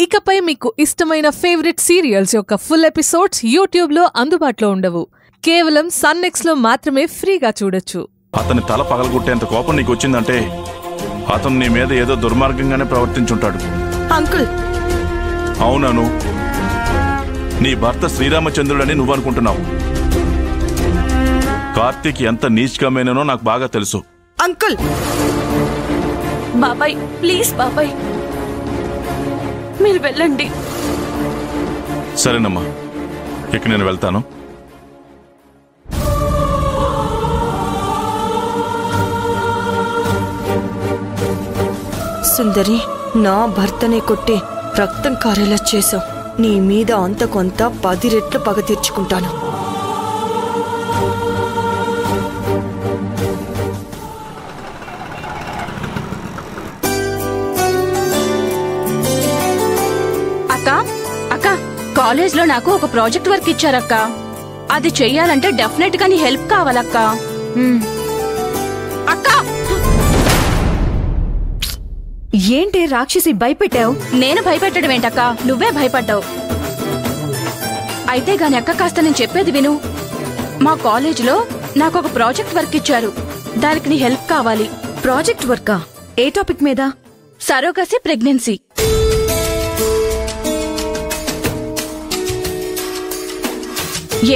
ఇకపై మీకు ఇష్టమైన ఫేవరెట్ సీరియల్స్ యొక్క ఫుల్ ఎపిసోడ్స్ యూట్యూబ్లో అందుబాటులో ఉండవు. కేవలం సన్నెక్స్లో మాత్రమే ఫ్రీగా చూడొచ్చు. అతని తల పగలగొట్టేంత కోపం నీకు వచ్చిందంటే అతను నీ మీద ఏదో దుర్మార్గంగానే ప్రవర్తించుంటాడు. అంకుల్, అవునను, నీ భర్త శ్రీరామచంద్రుడని నువ్వు అనుకుంటున్నావు. కార్తీక్ ఎంత నీచకమైననో నాకు బాగా తెలుసు. అంకుల్, బాబాయ్ ప్లీజ్ బాబాయ్, మీరు వెళ్ళండి. సరేనమ్మా, ఇక నేను వెళ్తాను. సుందరి, నా భర్తనే కొట్టి రక్తం కారేలా చేశావు. నీ మీద అంత కొంత 10 రెట్లు పగ తీర్చుకుంటాను. అక్క, కాలేజ్లో నాకు ఒక ప్రాజెక్ట్ వర్క్ ఇచ్చారక్క. అది చెయ్యాలంటే డెఫినెట్ గా నీ హెల్ప్ కావాలక్క. అక్క, ఏంటి రాక్షసి భయపెట్టావు? నేను భయపెట్టడం ఏంటక్క, నువ్వే భయపడ్డావు. అయితే గాని అక్క, కాస్త నేను చెప్పేది విను. మా కాలేజ్లో నాకు ఒక ప్రాజెక్ట్ వర్క్ ఇచ్చారు. దానికి నీ హెల్ప్ కావాలి. ప్రాజెక్ట్ వర్కా? ఏ టాపిక్ మీద? Surrogacy pregnancy.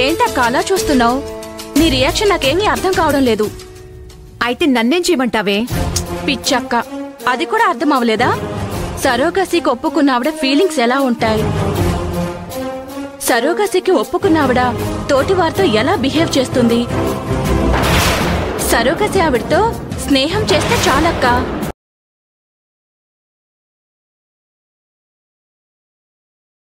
ఏంటక్క అలా చూస్తున్నావు? నీ రియాక్షన్ నాకేమీ అర్థం కావడం లేదు. అయితే నన్నేం చేయమంటావే? పిచ్చక్క, అది కూడా అర్థం అవ్వలేదా? సరోగసికి ఒప్పుకున్నావిడ ఫీలింగ్స్ ఎలా ఉంటాయి? సరోగసికి ఒప్పుకున్నావిడ తోటి వారితో ఎలా బిహేవ్ చేస్తుంది? సరోగసి ఆవిడతో స్నేహం చేస్తే చాలక్క.